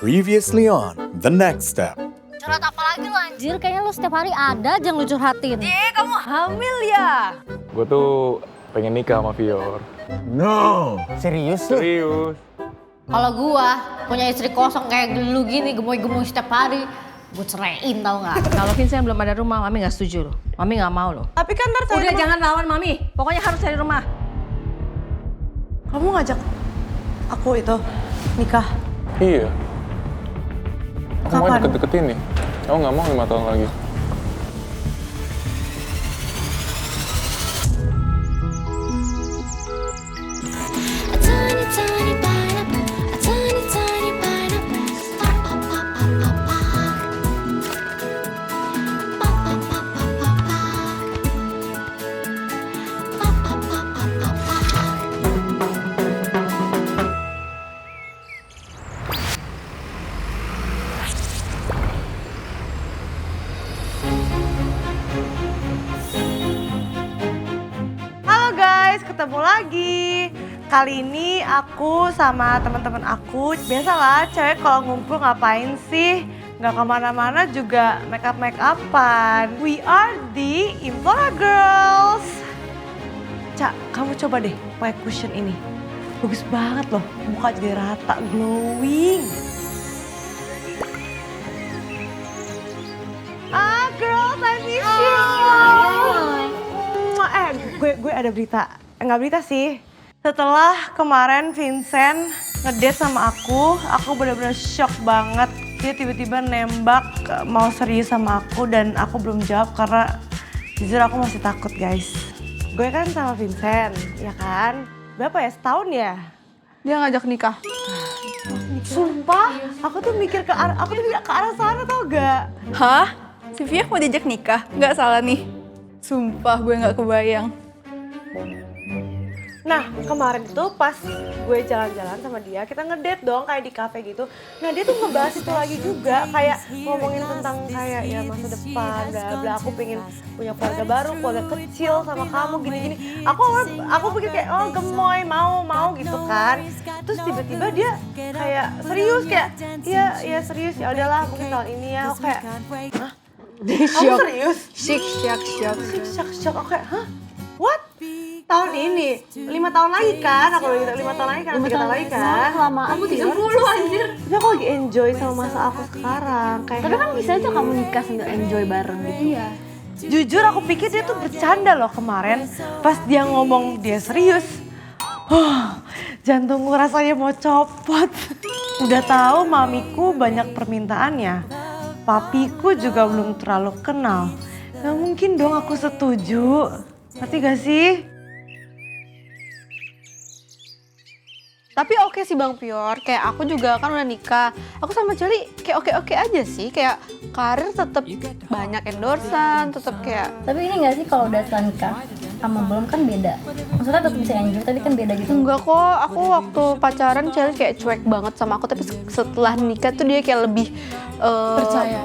Previously on The Next Step. Curhat apa lagi lo anjir? Kayaknya lo setiap hari ada aja yang lo curhatin. Kamu hamil ya? Gue tuh pengen nikah sama Vior. No! Serius lu? Serius. Kalau gua punya istri kosong kayak lu gini, gemoy-gemoy setiap hari, gue ceraiin tau gak? Kalau Vincent belum ada rumah, Mami gak setuju loh. Mami gak mau loh. Tapi kan ntar saya Udah jangan lawan Mami, pokoknya harus cari rumah. Kamu ngajak aku itu nikah. Iya. Aku mau Kapan? deket-deketin nih. Aku gak mau 5 tahun lagi. A tiny, tiny pineapple, a tiny, tiny pineapple. Pop, pop, pop, pop, pop, pop. Pop, pop, pop, pop, pop, pop. Pop, pop, pop, pop, pop, pop. Halo guys, ketemu lagi. Kali ini aku sama teman-teman aku, biasalah cewek kalau ngumpul ngapain sih? Nggak kemana-mana juga make-upan. We are the Implora Girls. Cak, kamu coba deh pakai cushion ini. Bagus banget loh, muka jadi rata, glowing. Ah girls, I miss you. Gue ada berita. Nggak berita sih. Setelah kemarin Vincent ngedate sama aku bener-bener shock banget. Dia tiba-tiba nembak mau serius sama aku dan aku belum jawab karena jujur aku masih takut guys. Gue kan sama Vincent, ya kan? Berapa ya, setahun ya? Dia ngajak nikah. Sumpah, aku tuh mikir ke arah sana tau gak? Hah? Si Via mau diajak nikah? Nggak salah nih. Sumpah gue nggak kebayang. Nah kemarin tuh pas gue jalan-jalan sama dia, kita ngedate dong kayak di cafe gitu. Nah dia tuh ngebahas itu lagi juga, kayak ngomongin tentang kayak ya masa depan, bla bla. Aku pengen punya keluarga baru, keluarga kecil sama kamu gini-gini. Aku pikir kayak oh gemoy mau gitu kan. Terus tiba-tiba dia kayak serius kayak iya serius ya udahlah mungkin tahun ini ya. Aku kayak hah? Kamu serius? Syok. Aku kayak hah? What? Tahun ini, 5 tahun lagi kan, aku udah gitu 5 tahun lagi kan, 3 tahun lagi kan. Kelamaan. Kamu 30 anjir. Tapi aku lagi enjoy sama masa aku sekarang. Kayak Tapi kan bisa aja kamu nikah sambil enjoy bareng gitu. Iya. jujur aku pikir dia tuh bercanda loh kemarin. Pas dia ngomong dia serius. Jantungku rasanya mau copot. Udah tahu mamiku banyak permintaannya. Papiku juga belum terlalu kenal. Gak mungkin dong aku setuju. Ngerti gak sih? Tapi oke sih Bang Pior, kayak aku juga kan udah nikah. Aku sama Celi kayak oke-oke aja sih, kayak karir tetap banyak endorsan, tetap kayak Tapi ini gak sih kalau udah setelah nikah sama belum kan beda? Maksudnya tetap bisa enjoy tapi kan beda gitu. enggak kok. Aku waktu pacaran Celi kayak cuek banget sama aku, tapi setelah nikah tuh dia kayak lebih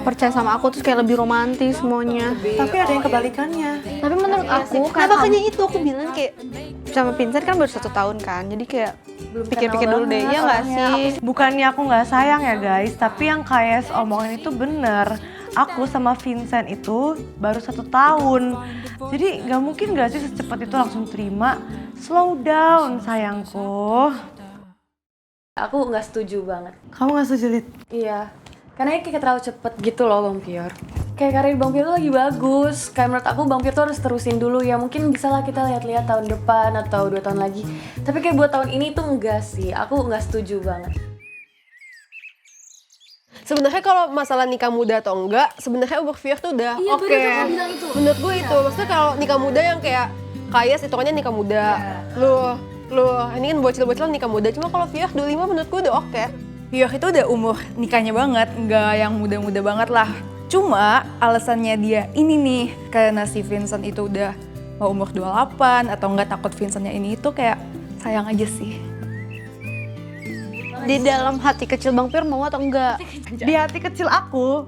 percaya sama aku, terus kayak lebih romantis semuanya. Tapi ada yang kebalikannya. Tapi menurut aku Nah makanya itu aku bilang kayak sama Vincent kan baru 1 tahun kan, jadi kayak pikir-pikir dulu deh, ya nggak sih? Bukannya aku nggak sayang ya guys, tapi yang kayak omongin itu bener. Aku sama Vincent itu baru 1 tahun. Jadi nggak mungkin nggak sih secepat itu langsung terima. Slow down sayangku. Aku nggak setuju banget. Kamu nggak setuju, Lid? Iya, karena kayak terlalu cepet gitu loh Bang Pior. Kayak karir Bang Pior tuh lagi bagus. Kayak menurut aku Bang Pior tuh harus terusin dulu ya. Mungkin bisa lah kita lihat-lihat tahun depan atau 2 tahun lagi. Tapi kayak buat tahun ini tuh enggak sih. Aku nggak setuju banget. Sebenarnya kalau masalah nikah muda atau enggak, sebenarnya umur Vior tuh udah oke. Menurut gue itu, maksudnya kalau nikah muda yang kayak Kayas hitungannya nikah muda. Lu ini kan bocil-bocil nikah muda. Cuma kalau Vior 25 menurut gue udah oke. Vior itu udah umur nikahnya banget, nggak yang muda-muda banget lah. Cuma alasannya dia ini nih, karena si Vincent itu udah mau umur 28 atau nggak takut Vincentnya ini itu kayak sayang aja sih. Di dalam hati kecil Bang Pior mau atau enggak? Di hati kecil aku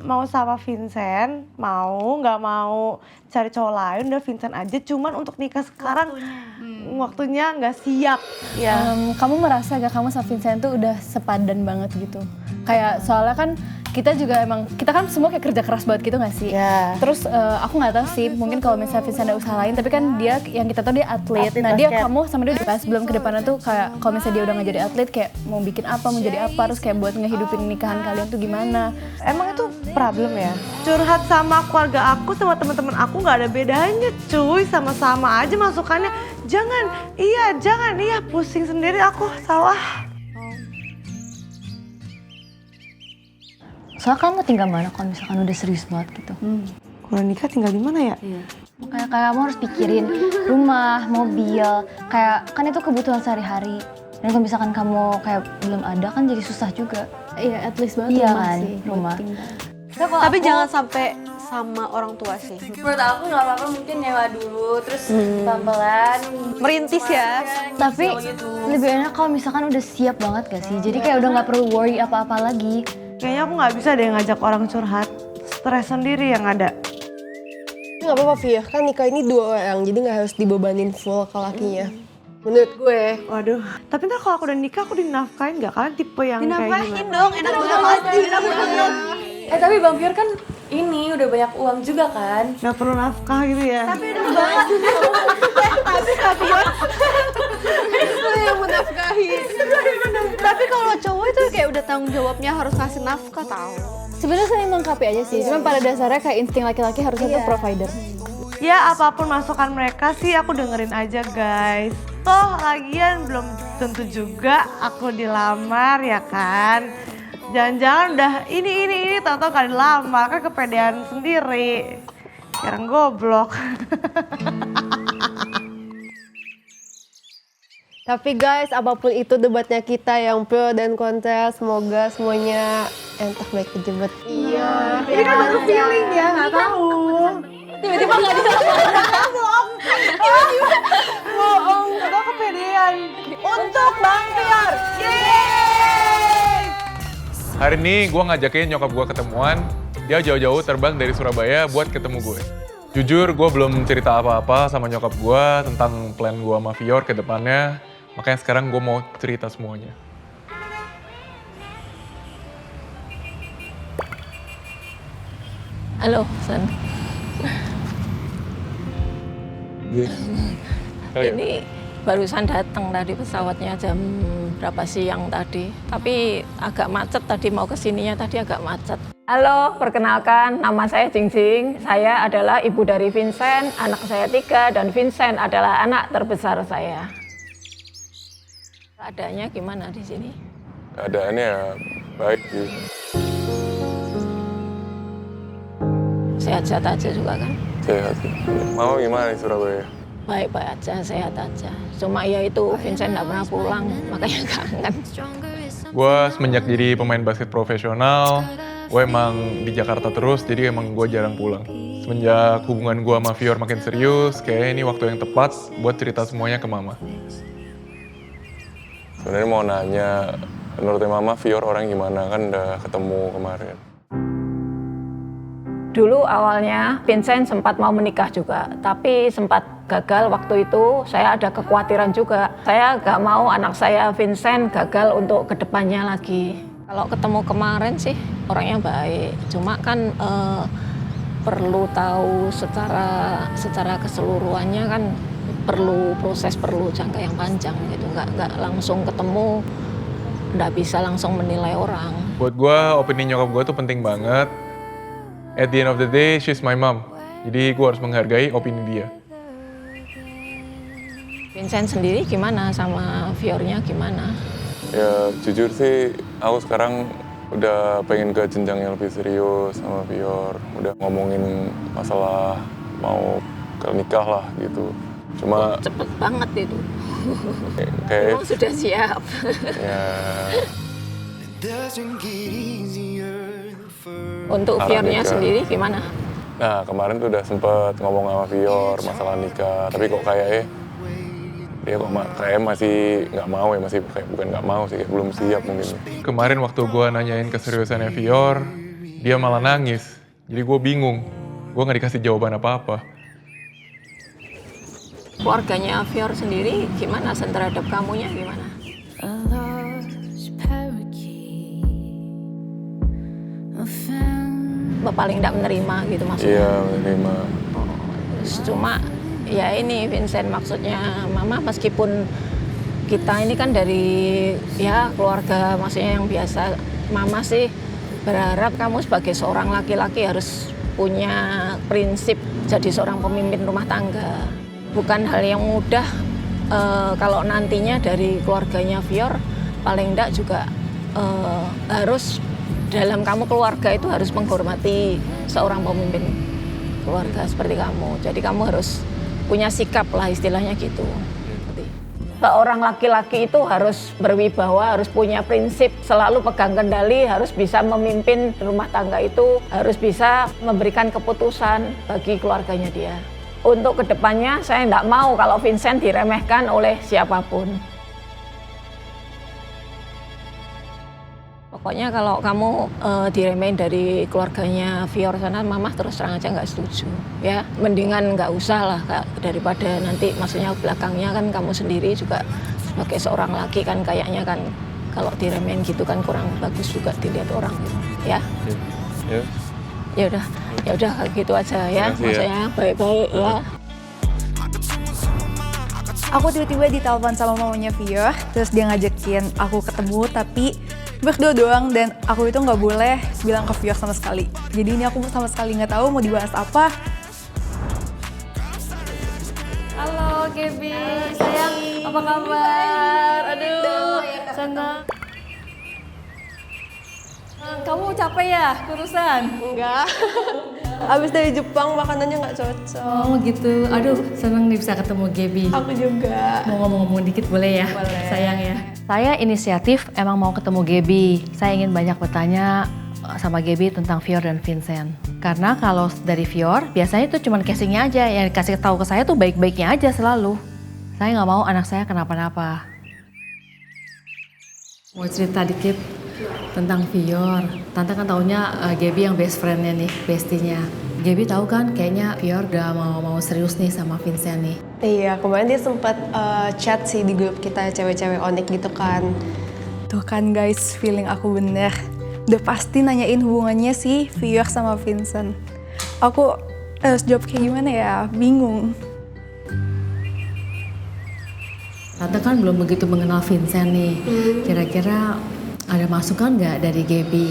mau sama Vincent, nggak mau cari cowok lain, udah Vincent aja. Cuman untuk nikah sekarang waktunya nggak siap. Kamu merasa gak kamu sama Vincent tuh udah sepadan banget gitu? Kayak soalnya kan kita juga emang, kita kan semua kayak kerja keras banget gitu gak sih? Iya. Terus aku gak tahu sih, mungkin kalau misalnya Vincent ada usaha lain, tapi kan dia, yang kita tahu dia atlet. Nah dia, basket. kamu sama dia udah sebelum ke depannya tuh kayak, kalau misalnya dia udah gak jadi atlet, kayak mau bikin apa, mau jadi apa, terus kayak buat ngehidupin nikahan kalian tuh gimana. Emang itu problem ya? Curhat sama keluarga aku, sama teman-teman aku nggak ada bedanya cuy, sama-sama aja masukannya. Jangan, iya, pusing sendiri aku, salah. Soalnya kamu tinggal mana kalau misalkan udah serius banget gitu? Kalau nikah tinggal di mana ya? Kayak kamu harus pikirin rumah, mobil, kayak kan itu kebutuhan sehari-hari. Dan kalau misalkan kamu kayak belum ada kan jadi susah juga. Iya, at least banget Iya rumah kan, sih. buat rumah. tinggal. Tapi jangan sampai sama orang tua sih. Menurut aku nggak apa-apa mungkin nyewa dulu, terus pelan-pelan. Merintis ya. Tapi lebih enak kalau misalkan udah siap banget gak sih? Jadi kayak udah nggak perlu worry apa-apa lagi. Kayaknya aku nggak bisa deh ngajak orang curhat. Stres sendiri yang ada. Nggak apa-apa Via, kan nikah ini 2 orang, jadi nggak harus dibebanin full ke lakinya. Menurut gue. Waduh, tapi ntar kalau aku udah nikah aku dinafkahin nggak? Kalian tipe yang kayak gimana? dong, enak banget. Tapi Bang Pior kan ini udah banyak uang juga kan? Nggak perlu nafkah gitu ya? Tapi yang menafkahi. Tapi kalau cowok itu kayak udah tanggung jawabnya harus ngasih nafkah tau. Sebenarnya saling melengkapi aja sih, cuman pada dasarnya kayak insting laki-laki harusnya tuh provider. Ya apapun masukan mereka sih aku dengerin aja guys. Toh lagian belum tentu juga aku dilamar ya kan. Jangan-jangan udah ini tau-tau gak dilamar, kan kepedean sendiri. Sekarang goblok. Tapi guys, apapun itu debatnya kita yang pro dan kontra, semoga semuanya entah baik kejebet. Iya. Ini kan baru feeling ya, gak tahu. Tiba-tiba nggak dilamar. Bohong, tau kepedean. Untuk Bang Pior. Yeay! Hari ini gue ngajakin nyokap gue ketemuan. Dia jauh-jauh terbang dari Surabaya buat ketemu gue. Jujur, gue belum cerita apa-apa sama nyokap gue tentang plan gue sama Vior ke depannya. Makanya sekarang gue mau cerita semuanya. Halo, San. Ini barusan datang tadi pesawatnya jam berapa siang tadi. Tapi agak macet tadi, mau kesininya tadi agak macet. Halo, perkenalkan nama saya Jingjing. Saya adalah ibu dari Vincent, anak saya 3 dan Vincent adalah anak terbesar saya. Keadaannya gimana di sini? Keadaannya ya baik sih. Sehat-sehat aja juga kan? Sehat sih. Mau gimana di Surabaya? Baik-baik aja, sehat aja. Cuma ya itu Vincent nggak pernah pulang, makanya kangen. Gue semenjak jadi pemain basket profesional, gue emang di Jakarta terus, jadi emang gue jarang pulang. Semenjak hubungan gue sama Vior makin serius, kayaknya ini waktu yang tepat buat cerita semuanya ke Mama. Sebenarnya mau nanya, menurut Mama Vior orang gimana? Kan udah ketemu kemarin. Dulu awalnya Vincent sempat mau menikah juga, tapi sempat gagal waktu itu. Saya ada kekhawatiran juga. Saya gak mau anak saya Vincent gagal untuk kedepannya lagi. Kalau ketemu kemarin sih orangnya baik, cuma kan perlu tahu secara keseluruhannya kan perlu proses, perlu jangka yang panjang gitu. Nggak langsung ketemu, nggak bisa langsung menilai orang. Buat gue, opini nyokap gue tuh penting banget. At the end of the day, she's my mom. Jadi gue harus menghargai opini dia. Vincent sendiri gimana sama Viornya gimana? Ya jujur sih, aku sekarang udah pengen ke jenjang yang lebih serius sama Vior. Udah ngomongin masalah mau ke nikah lah gitu. Cuma cepet banget itu. Kayak Emang sudah siap. Ya. Untuk Viornya sendiri gimana? Nah kemarin tuh udah sempet ngomong sama Vior masalah nikah, tapi kok kayaknya dia kok kayak masih nggak mau ya, masih kayak bukan nggak mau sih, kayak belum siap mungkin. Kemarin waktu gue nanyain keseriusannya Vior, dia malah nangis. Jadi gue bingung, gue nggak dikasih jawaban apa-apa. Keluarganya Vior sendiri gimana, terhadap kamunya gimana? atau paling tidak menerima gitu maksudnya. Iya, menerima. Terus cuma ya ini Vincent, maksudnya Mama meskipun kita ini kan dari ya keluarga maksudnya yang biasa, Mama sih berharap kamu sebagai seorang laki-laki harus punya prinsip jadi seorang pemimpin rumah tangga. Bukan hal yang mudah kalau nantinya dari keluarganya Fior paling enggak juga harus dalam kamu keluarga itu harus menghormati seorang pemimpin keluarga seperti kamu. Jadi kamu harus punya sikap lah istilahnya gitu. Seorang laki-laki itu harus berwibawa, harus punya prinsip, selalu pegang kendali, harus bisa memimpin rumah tangga itu, harus bisa memberikan keputusan bagi keluarganya dia. Untuk kedepannya saya tidak mau kalau Vincent diremehkan oleh siapapun. Pokoknya kalau kamu diremehin dari keluarganya Fior sana, Mama terus terang aja nggak setuju. Ya, mendingan nggak usah lah, Kak, daripada nanti maksudnya belakangnya kan kamu sendiri juga sebagai seorang laki kan kayaknya kan kalau diremehin gitu kan kurang bagus juga dilihat orang gitu. Ya. Ya udah gitu aja ya, maksudnya baik-baik ya. Aku tiba-tiba ditelepon sama mamanya Fior, terus dia ngajakin aku ketemu tapi berdua doang dan aku itu nggak boleh bilang ke Fior sama sekali. Jadi ini aku sama sekali nggak tahu mau dibahas apa. Halo Gaby, sayang, apa kabar? Aduh, senang. Kamu capek ya kurusan? Enggak. Abis dari Jepang makanannya nggak cocok. Oh gitu, aduh seneng nih bisa ketemu Gaby. Aku juga. Mau ngomong-ngomong dikit boleh ya? Boleh. Sayang ya. Saya inisiatif emang mau ketemu Gaby. Saya ingin banyak bertanya sama Gaby tentang Fior dan Vincent. Karena kalau dari Fior, biasanya itu cuma casingnya aja. Yang dikasih tahu ke saya tuh baik-baiknya aja selalu. Saya nggak mau anak saya kenapa-napa. Mau cerita dikit tentang Fior. Tante kan taunya Gaby yang best friend-nya nih, bestinya. Gaby tahu kan kayaknya Fior udah mau serius nih sama Vincent nih. Iya, kemarin dia sempat chat sih di grup kita cewek-cewek onik gitu kan. Tuh kan guys, feeling aku bener. Udah pasti nanyain hubungannya si Fior sama Vincent. Aku harus jawab kayak gimana ya, bingung. Tante kan belum begitu mengenal Vincent nih. Kira-kira ada masukan nggak dari Gaby?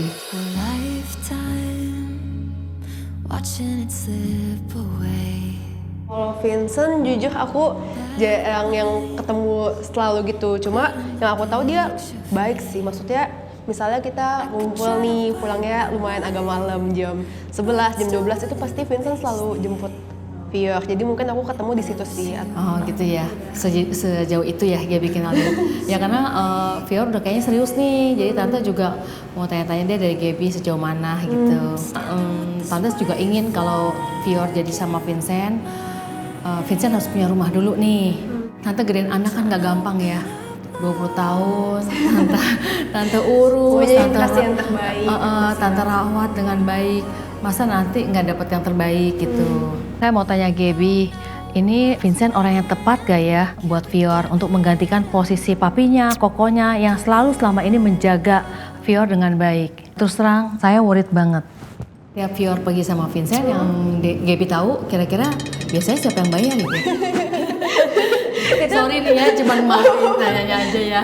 Kalau Vincent jujur aku jarang yang ketemu selalu gitu. Cuma yang aku tahu dia baik sih. Maksudnya misalnya kita ngumpul nih pulangnya lumayan agak malam jam 11, jam 12 itu pasti Vincent selalu jemput Fior. Jadi mungkin aku ketemu di situ sih. Oh gitu ya, sejauh itu ya Gaby kenal dia. Ya karena Fior udah kayaknya serius nih, jadi Tante juga mau tanya-tanya dia dari Gaby sejauh mana gitu. Tante juga ingin kalau Fior jadi sama Vincent, Vincent harus punya rumah dulu nih. Tante gedein anak kan gak gampang ya, 20 tahun, Tante urus, Tante rawat dengan baik. Masa nanti nggak dapet yang terbaik gitu. Saya mau tanya Gaby, ini Vincent orang yang tepat gak ya buat Fior untuk menggantikan posisi papinya, kokonya yang selalu selama ini menjaga Fior dengan baik. Terus terang, saya worried banget. Tiap Fior pergi sama Vincent yang Gaby tahu, kira-kira biasanya siapa yang bayar gitu? Sorry nih ya, cuma maafin tanyanya aja ya.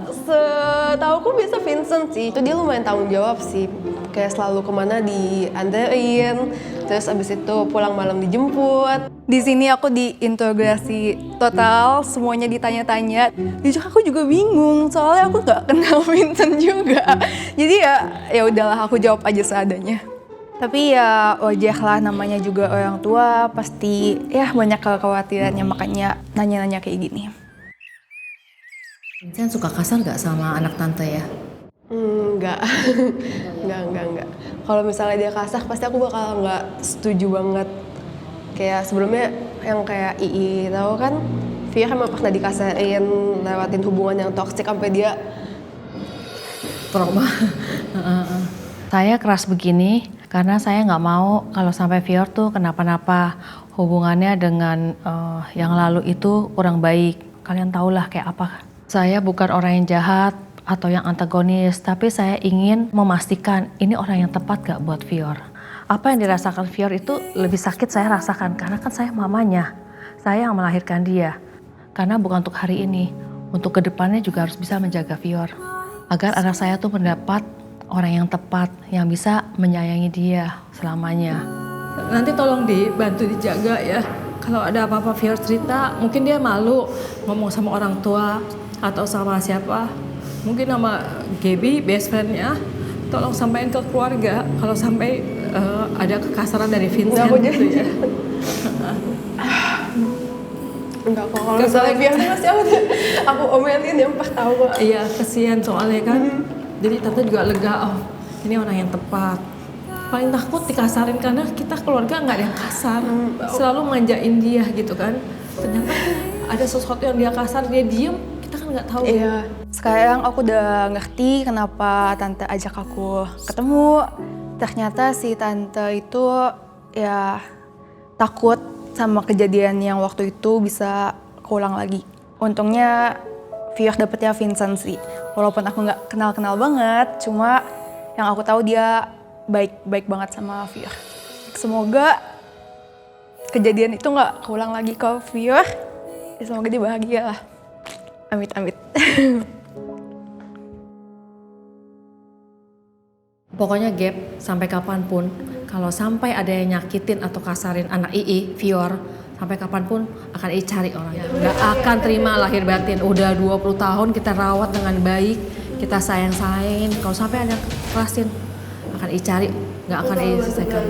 Setauku biasa Vincent sih, itu dia lumayan tanggung jawab sih. Kayak selalu kemana dianterin, terus abis itu pulang malam dijemput. Di sini aku diinterogasi total, semuanya ditanya-tanya. Jujur aku juga bingung, soalnya aku nggak kenal Vincent juga. Jadi ya udahlah aku jawab aja seadanya. Tapi ya wajar lah, namanya juga orang tua, pasti ya banyak kekhawatirannya, makanya nanya-nanya kayak gini. Vincent suka kasar gak sama anak tante ya? Enggak. Kalau misalnya dia kasar, pasti aku bakal nggak setuju banget. Kayak sebelumnya yang kayak Ii tahu kan, Fior emang pernah dikasarin, lewatin hubungan yang toksik sampai dia trauma. Saya keras begini karena saya nggak mau kalau sampai Fior tuh kenapa-napa. Hubungannya dengan yang lalu itu kurang baik. Kalian tahulah kayak apa. Saya bukan orang yang jahat atau yang antagonis, tapi saya ingin memastikan ini orang yang tepat gak buat Fior. Apa yang dirasakan Fior itu lebih sakit saya rasakan karena kan saya mamanya. Saya yang melahirkan dia. Karena bukan untuk hari ini, untuk kedepannya juga harus bisa menjaga Fior. Agar anak saya tuh mendapat orang yang tepat, yang bisa menyayangi dia selamanya. Nanti tolong dibantu dijaga ya. Kalau ada apa-apa Fior cerita, mungkin dia malu ngomong sama orang tua atau sama siapa. Mungkin sama Gaby, best friend-nya. Tolong sampaikan ke keluarga kalau sampai ada kekasaran dari Vincent gitu ya. Enggak kok, kalau misalnya biar pasti aku omelin yang pas tahu. Iya, kesian soalnya kan. Jadi tante juga lega, oh ini orang yang tepat. Paling takut dikasarin karena kita keluarga nggak ada yang kasar. Selalu manjain dia gitu kan. Ternyata ada sesuatu yang dia kasar, dia diem, kita kan nggak tahu. Iya, sekarang aku udah ngerti kenapa tante ajak aku ketemu. Ternyata si tante itu ya takut sama kejadian yang waktu itu bisa keulang lagi. Untungnya Fior dapetnya Vincent sih. Walaupun aku nggak kenal-kenal banget, cuma yang aku tahu dia baik banget sama Fior. Semoga kejadian itu nggak keulang lagi ke Fior. Ya, semoga dia bahagia lah. Amit-amit. Pokoknya Gap, sampai kapanpun, kalau sampai ada yang nyakitin atau kasarin anak Ii, Fior, sampai kapanpun akan Ii cari orangnya. Gak akan terima lahir batin. Udah 20 tahun kita rawat dengan baik, kita sayang-sayangin. Kalau sampai ada yang kerasin, akan Ii cari, gak akan Ii selesaikan.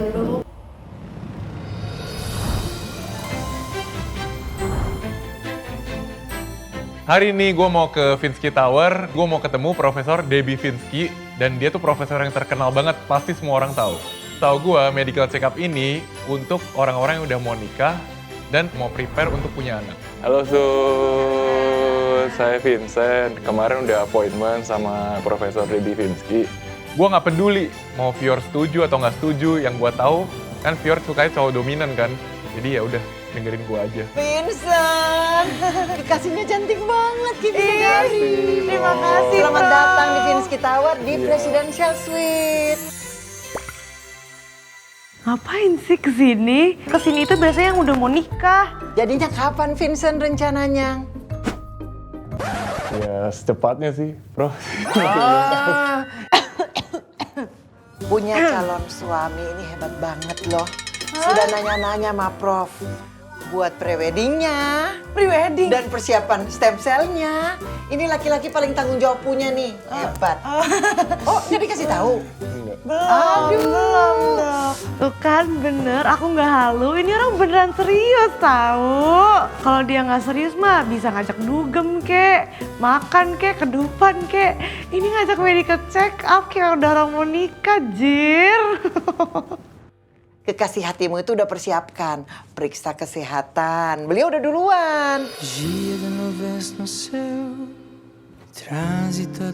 Hari ini gue mau ke Vinsky Tower, gue mau ketemu Profesor Debbie Vinsky, dan dia tuh profesor yang terkenal banget, pasti semua orang tahu. Tahu gue, medical check-up ini untuk orang-orang yang udah mau nikah dan mau prepare untuk punya anak. Halo Sus, saya Vincent. Kemarin udah appointment sama Profesor Debbie Vinsky. Gue nggak peduli mau Fior setuju atau nggak setuju, yang gue tahu kan Fior sukanya cowok dominan kan, jadi ya udah dengerin gue aja. Vincent, kekasihnya cantik banget Kimi Dari. Terima kasih. Selamat datang di Vinsky Tower di Presidential Suite. Ngapain sih kesini? Kesini itu biasanya yang udah mau nikah. Jadinya kapan Vincent rencananya? Ya secepatnya sih, Bro. Punya calon suami ini hebat banget loh. Sudah nanya-nanya sama Prof. Buat preweddingnya, Prewedding? dan persiapan stem cell-nya. Ini laki-laki paling tanggung jawab punya nih, hebat. Oh, jadi kasih tahu? Belum dong. Tuh kan bener, aku nggak halu. Ini orang beneran serius tahu. Kalau dia nggak serius mah bisa ngajak dugem kek, makan kek, kedupan kek. Ini ngajak medical check up kayak udah orang mau nikah, jir. Kekasih hatimu itu udah persiapkan, periksa kesehatan. Beliau udah duluan.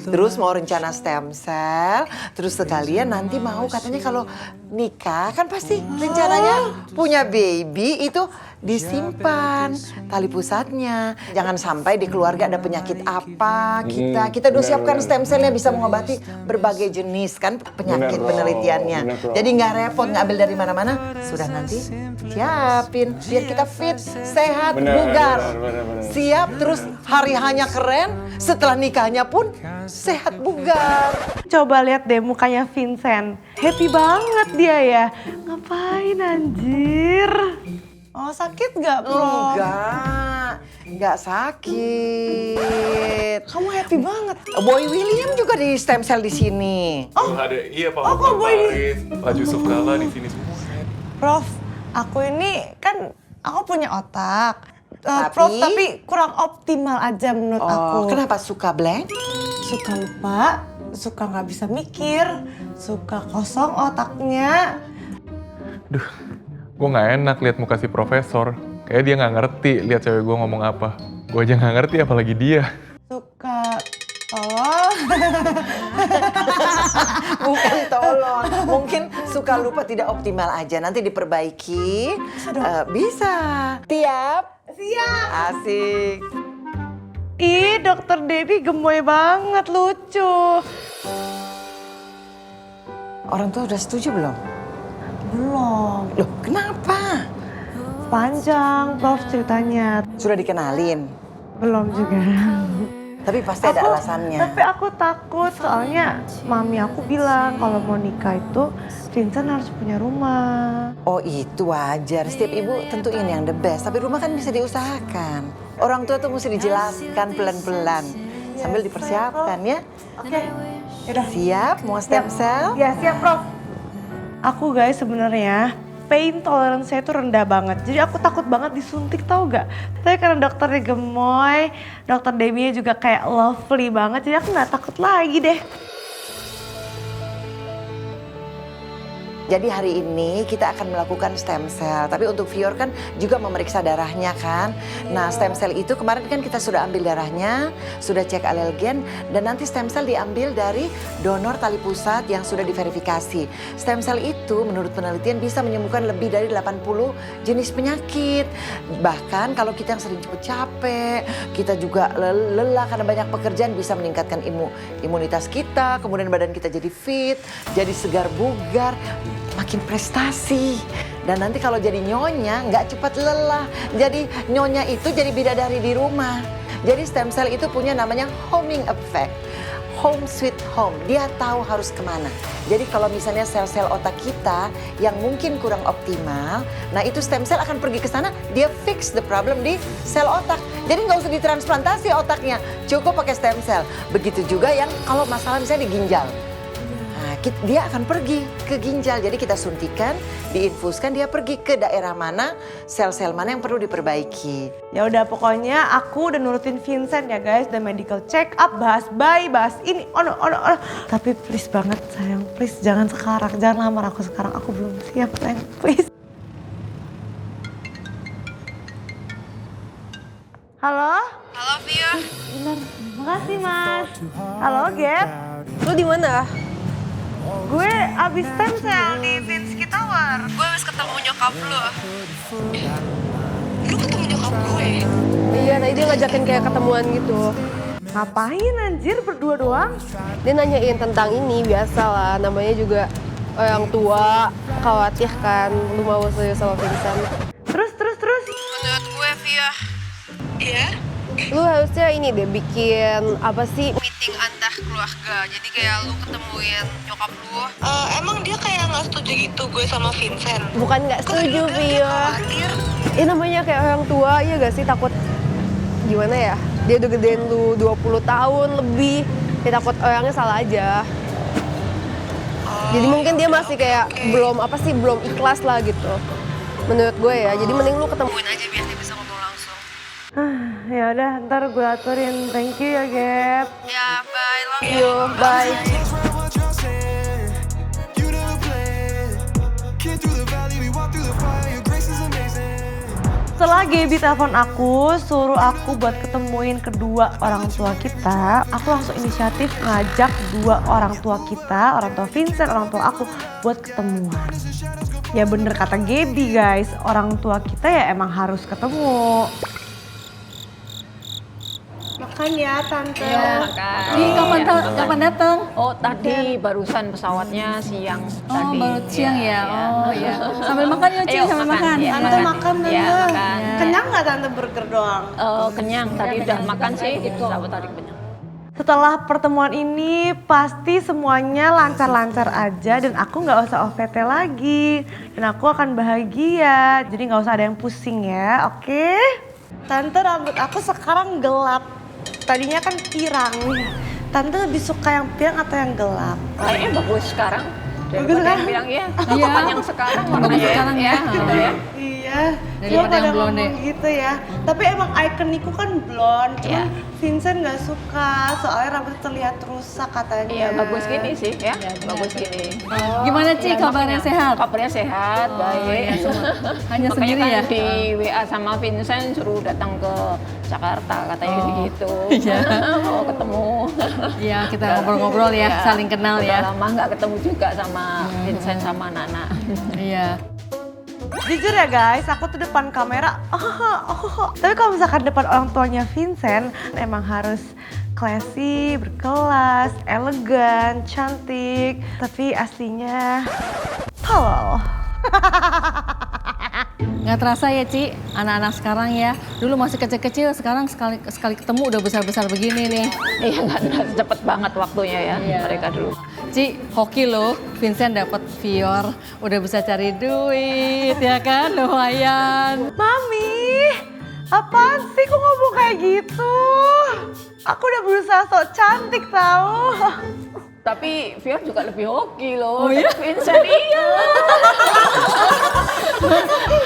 Terus mau rencana stem cell, terus sekalian nanti mau katanya kalau nikah kan pasti rencananya punya baby itu disimpan tali pusatnya. Jangan sampai di keluarga ada penyakit apa, kita udah siapkan stem cellnya bisa mengobati berbagai jenis kan penyakit penelitiannya. Jadi nggak repot ngambil dari mana-mana, sudah nanti siapin biar kita fit, sehat, bugar, siap terus hari hanya keren. Setelah nikahnya pun sehat bugar. Coba lihat deh mukanya Vincent. Happy banget dia ya. Ngapain anjir? Oh sakit nggak Bro? Enggak sakit. Kamu happy banget. Boy William juga di stem cell di sini. Ada, iya Pak. Oh, Boy. Pak Yusuf Kala di sini semua. Prof, aku ini kan aku punya otak. Prof, tapi kurang optimal aja menurut aku. Kenapa suka blank? Suka lupa, suka nggak bisa mikir, suka kosong otaknya. Duh, gue nggak enak lihat muka si profesor. Kayak dia nggak ngerti lihat cewek gue ngomong apa. Gue aja nggak ngerti apalagi dia. Suka tolol. Bukan tolong, mungkin suka lupa tidak optimal aja. Nanti diperbaiki. Bisa. Tiap? Siap. Asik. Ih, Dokter Debbie gemoy banget, lucu. Orang tua udah setuju belum? Belum. Loh, kenapa? Panjang, Prof, ceritanya. Sudah dikenalin? Belum juga. Tapi pasti ada alasannya. Tapi aku takut, soalnya mami aku bilang kalau mau nikah itu Vincent harus punya rumah. Oh itu wajar, setiap ibu tentuin yang the best. Tapi rumah kan bisa diusahakan. Orang tua tuh mesti dijelaskan pelan-pelan. Sambil dipersiapkan ya. Oke, yaudah. Siap mau stem cell? Ya siap, Prof. Aku guys sebenarnya pain tolerance saya itu rendah banget. Jadi aku takut banget disuntik, tau gak? Tapi karena dokternya gemoy, dokter Demi juga kayak lovely banget, jadi aku gak takut lagi deh. Jadi hari ini kita akan melakukan stem cell. Tapi untuk Fior kan juga memeriksa darahnya kan. Nah stem cell itu kemarin kan kita sudah ambil darahnya, sudah cek alergen. Dan nanti stem cell diambil dari donor tali pusat yang sudah diverifikasi. Stem cell itu menurut penelitian bisa menyembuhkan lebih dari 80 jenis penyakit. Bahkan kalau kita yang sering cepet capek, kita juga lelah karena banyak pekerjaan, bisa meningkatkan imunitas kita. Kemudian badan kita jadi fit, jadi segar bugar. Makin prestasi. Dan nanti kalau jadi nyonya nggak cepat lelah. Jadi nyonya itu jadi bidadari di rumah. Jadi stem cell itu punya namanya homing effect. Home sweet home, dia tahu harus kemana. Jadi kalau misalnya sel-sel otak kita yang mungkin kurang optimal, nah itu stem cell akan pergi ke sana, dia fix the problem di sel otak. Jadi nggak usah ditransplantasi otaknya, cukup pakai stem cell. Begitu juga yang kalau masalah misalnya di ginjal. Dia akan pergi ke ginjal, jadi kita suntikan, diinfuskan, dia pergi ke daerah mana, sel-sel mana yang perlu diperbaiki. Ya udah pokoknya aku udah nurutin Vincent ya guys, dan medical check up, bahas bayi, bahas ini, ono. Tapi please banget sayang, please jangan sekarang, jangan lamar aku sekarang, aku belum siap sayang, please. Halo? Halo Vio. Benar, makasih Mas. Halo Gap. Lu di mana? Gue abis stem cell di Vinsky Tower. Gue habis ketemu nyokap lu. Lu ketemu nyokap gue? Iya, tadi dia ngajakin kayak ketemuan gitu. Ngapain anjir, berdua doang? Dia nanyain tentang ini, biasa lah. Namanya juga orang tua, khawatir kan lu mau serius sama Vincent. Terus? Menurut gue, Via. Iya? Lu harusnya ini deh, bikin apa sih, meeting antar keluarga. Jadi kayak lu ketemuin nyokap lu. Emang dia kayak nggak setuju gitu gue sama Vincent? Bukan nggak setuju, Via. Ini namanya kayak orang tua, ya gak sih, takut gimana ya? Dia udah gedein lu 20 tahun lebih. Dia takut orangnya salah aja. Jadi mungkin dia masih kayak belum ikhlas lah gitu. Menurut gue ya. Jadi mending lu ketemuin aja biar dia bisa ngobrol langsung. Ya udah, ntar gue aturin. Thank you ya, Gap. Ya, bye. Love you. Bye. Setelah Gaby telepon aku, suruh aku buat ketemuin kedua orang tua kita, aku langsung inisiatif ngajak dua orang tua kita, orang tua Vincent, orang tua aku, buat ketemuan. Ya bener kata Gaby guys, orang tua kita ya emang harus ketemu. Makan ya Tante. Iya, makan. Kapan datang? Oh, tadi barusan pesawatnya siang tadi. Baru siang ya. Oh iya. Sambil makan ya, Ci, Ayo, sambil makan. Ya, Tante makan Tante. Ya, makan. Kenyang nggak Tante burger doang? Kenyang, tadi udah makan sih. Sahabat tadi kenyang. Setelah pertemuan ini pasti semuanya lancar-lancar aja dan aku nggak usah OVT lagi. Dan aku akan bahagia, jadi nggak usah ada yang pusing ya, oke? Tante, rambut aku sekarang gelap. Tadinya kan pirang. Tante lebih suka yang pirang atau yang gelap? Kayaknya bagus sekarang. Bagus Daripada yang bilang ya. Panjang sekarang. Bagus sekarang ya. Iya. Daripada yang blonde. Gitu ya. Tapi emang ikonikku kan blonde. Cuman Vincent nggak suka. Soalnya rambutnya terlihat rusak katanya. Iya, bagus gini sih ya. Bagus gini. Gimana Ci, kabarnya sehat? Kabarnya sehat, baik. Hanya Makanya sendiri kan ya? di WA sama Vincent suruh datang ke Jakarta katanya gitu. Iya. Mau ketemu. Iya, kita ngobrol-ngobrol ya, saling kenal ya. Udah lama nggak ketemu juga sama Vincent sama Nana. Iya. Jujur ya guys, aku tuh depan kamera, tapi kalau misalkan depan orang tuanya Vincent, emang harus classy, berkelas, elegan, cantik. Tapi aslinya, tolol. Nggak terasa ya Ci, anak-anak sekarang ya. Dulu masih kecil-kecil, sekarang sekali ketemu udah besar-besar begini nih. Iya nggak cepet banget waktunya ya mereka dulu. Ci, hoki loh, Vincent dapat Vior, udah bisa cari duit ya kan, lumayan. Mami, apaan sih kok ngomong kayak gitu? Aku udah berusaha sok cantik tau. Tapi Vior juga lebih hoki loh. Oh iya? Vincent iya.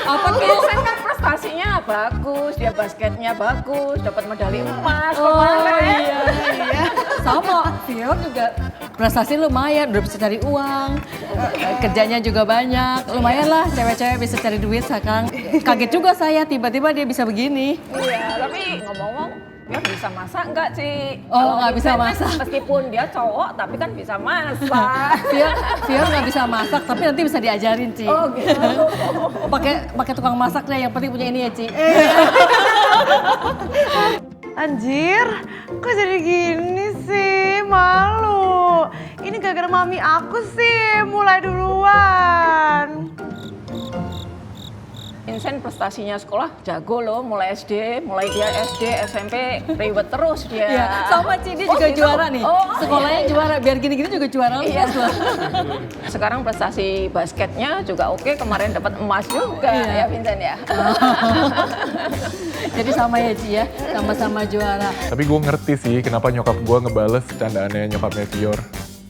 Apa Vincent kan prestasinya bagus, dia basketnya bagus, dapat medali emas kemarin. Iya. Sama, Vior juga prestasi lumayan, udah bisa cari uang, kerjanya juga banyak. Lumayan lah cewek-cewek bisa cari duit sekarang. Kaget juga saya, tiba-tiba dia bisa begini. Iya, tapi ngomong-ngomong, dia bisa masak nggak, Ci? Oh, nggak bisa masak. Meskipun dia cowok, tapi kan bisa masak. Vior nggak bisa masak, tapi nanti bisa diajarin, Ci. Oh, gitu. Pakai tukang masaknya, yang penting punya ini ya, Ci. Anjir, kok jadi gini sih? Malu. Ini gara-gara mami aku sih, mulai duluan. Vincent prestasinya sekolah jago loh, mulai SD, mulai dia SD, SMP, ribet terus dia. Iya, sama Ci, dia juga gitu? juara nih. Sekolahnya juara, biar gini-gini juga juara Iya. loh. Sekarang prestasi basketnya juga oke, kemarin dapat emas juga ya Vincent ya. Jadi sama ya Ci ya, sama-sama juara. Tapi gue ngerti sih kenapa nyokap gue ngebales candaannya nyokapnya Vior.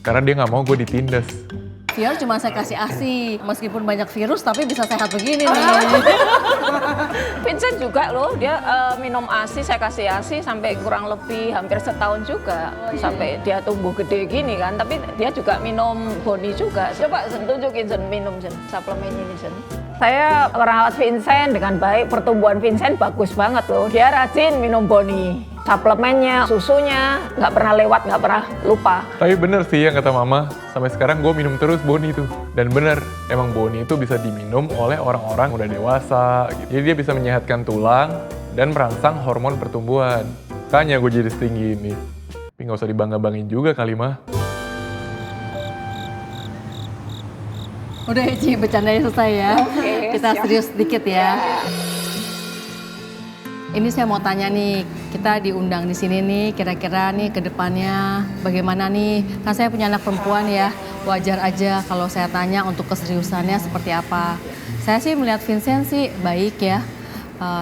Karena dia nggak mau gue ditindas. Vior cuma saya kasih ASI, meskipun banyak virus tapi bisa sehat begini nih. Vincent juga loh, dia minum ASI, saya kasih ASI sampai kurang lebih hampir setahun juga. Sampai dia tumbuh gede gini kan, tapi dia juga minum Boni juga. Coba tunjukin Sen, minum Sen, suplemen ini Sen. Saya merawat Vincent dengan baik, pertumbuhan Vincent bagus banget loh. Dia rajin minum Boni. Suplemennya, susunya, nggak pernah lewat, nggak pernah lupa. Tapi bener sih yang kata mama, sampai sekarang gue minum terus Boni tuh. Dan bener, emang Boni itu bisa diminum oleh orang-orang udah dewasa. Gitu. Jadi dia bisa menyehatkan tulang dan merangsang hormon pertumbuhan. Makanya gue jadi setinggi ini. Tapi nggak usah dibangga-banggain juga kali mah. Udah ya Ci, bercandanya selesai ya. Kita serius sedikit ya. Ini saya mau tanya nih, kita diundang di sini nih, kira-kira nih ke depannya bagaimana nih? Kan saya punya anak perempuan ya, wajar aja kalau saya tanya untuk keseriusannya seperti apa. Saya sih melihat Vincent sih baik ya,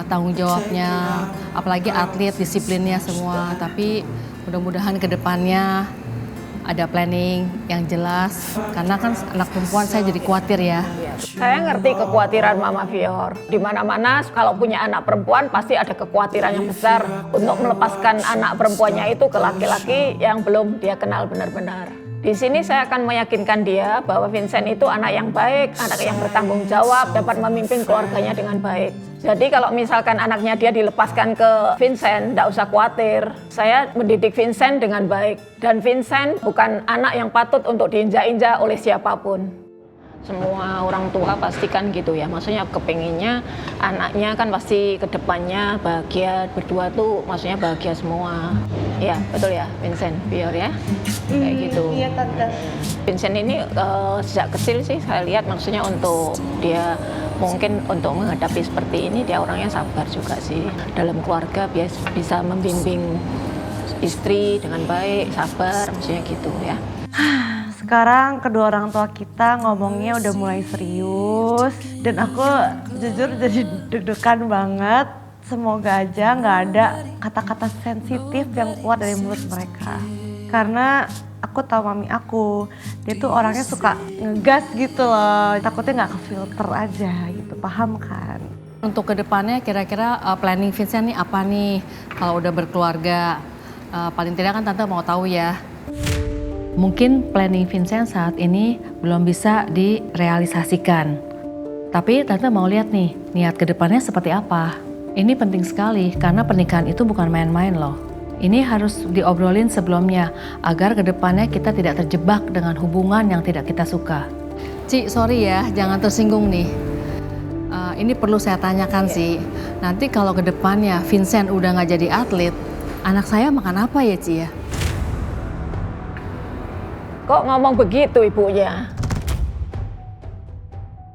tanggung jawabnya, apalagi atlet, disiplinnya semua. Tapi mudah-mudahan ke depannya ada planning yang jelas, karena kan anak perempuan saya jadi khawatir ya. Saya ngerti kekhawatiran Mama Vior. Di mana-mana kalau punya anak perempuan pasti ada kekhawatiran yang besar untuk melepaskan anak perempuannya itu ke laki-laki yang belum dia kenal benar-benar. Di sini saya akan meyakinkan dia bahwa Vincent itu anak yang baik, anak yang bertanggung jawab, dapat memimpin keluarganya dengan baik. Jadi kalau misalkan anaknya dia dilepaskan ke Vincent, tidak usah khawatir. Saya mendidik Vincent dengan baik. Dan Vincent bukan anak yang patut untuk diinjak-injak oleh siapapun. Semua orang tua pastikan gitu ya, maksudnya kepinginnya anaknya kan pasti kedepannya bahagia, berdua tuh maksudnya bahagia semua. Ya betul ya Vincent, Vior ya, kayak gitu. Iya Tante. Vincent ini sejak kecil sih saya lihat maksudnya untuk dia mungkin untuk menghadapi seperti ini dia orangnya sabar juga sih. Dalam keluarga bisa membimbing istri dengan baik, sabar maksudnya gitu ya. Sekarang kedua orang tua kita ngomongnya udah mulai serius dan aku jujur jadi deg-degan banget. Semoga aja nggak ada kata-kata sensitif yang keluar dari mulut mereka. Karena aku tahu mami aku, dia tuh orangnya suka ngegas gitu loh. Takutnya nggak kefilter aja gitu, paham kan? Untuk kedepannya kira-kira planning Vincent nih apa nih? Kalau udah berkeluarga, paling tidak kan Tante mau tahu ya. Mungkin planning Vincent saat ini belum bisa direalisasikan. Tapi Tante mau lihat nih, niat kedepannya seperti apa. Ini penting sekali karena pernikahan itu bukan main-main loh. Ini harus diobrolin sebelumnya agar kedepannya kita tidak terjebak dengan hubungan yang tidak kita suka. Ci, sorry ya, jangan tersinggung nih. Ini perlu saya tanyakan sih. Nanti kalau kedepannya Vincent udah nggak jadi atlet, anak saya makan apa ya Ci ya? Kok ngomong begitu ibunya?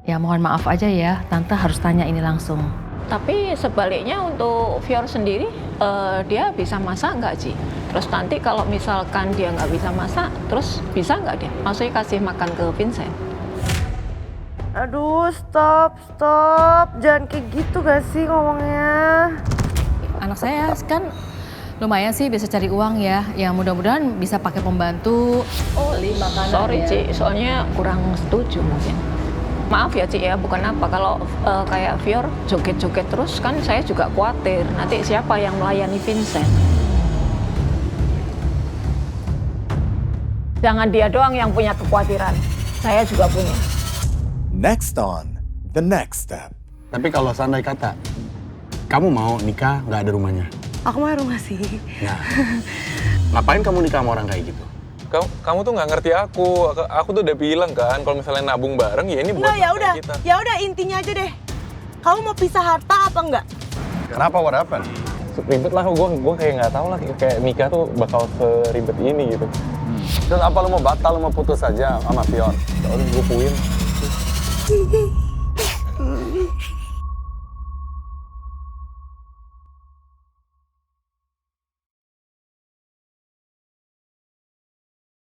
Ya mohon maaf aja ya, Tante harus tanya ini langsung. Tapi sebaliknya untuk Fior sendiri, dia bisa masak nggak, Ci? Terus nanti kalau misalkan dia nggak bisa masak, terus bisa nggak dia? Maksudnya kasih makan ke Vincent? Aduh, stop. Jangan kayak gitu gak sih ngomongnya? Anak saya kan lumayan sih bisa cari uang ya. Ya mudah-mudahan bisa pakai pembantu. Beli makanan Sorry, ya. Ci, soalnya kurang setuju mungkin. Maaf ya, Ci ya, bukan apa. Kalau kayak Fior joget-joget terus kan saya juga khawatir. Nanti siapa yang melayani Vincent? Jangan dia doang yang punya kekhawatiran. Saya juga punya. Next on The Next Step. Tapi kalau seandai kata, kamu mau nikah nggak ada rumahnya? Aku mau rumah sih. Nah, ngapain kamu nikah sama orang kayak gitu? Kamu tuh nggak ngerti aku. Aku tuh udah bilang kan, kalau misalnya nabung bareng ya ini buat Nah, kita. ya udah intinya aja deh. Kamu mau pisah harta apa enggak? Kenapa, what happened? Ribet lah, gue kayak nggak tahu lah kayak nikah tuh bakal seribet ini gitu. Terus apa lu mau batal, lu mau putus aja sama Fior? Ya udah gue puin.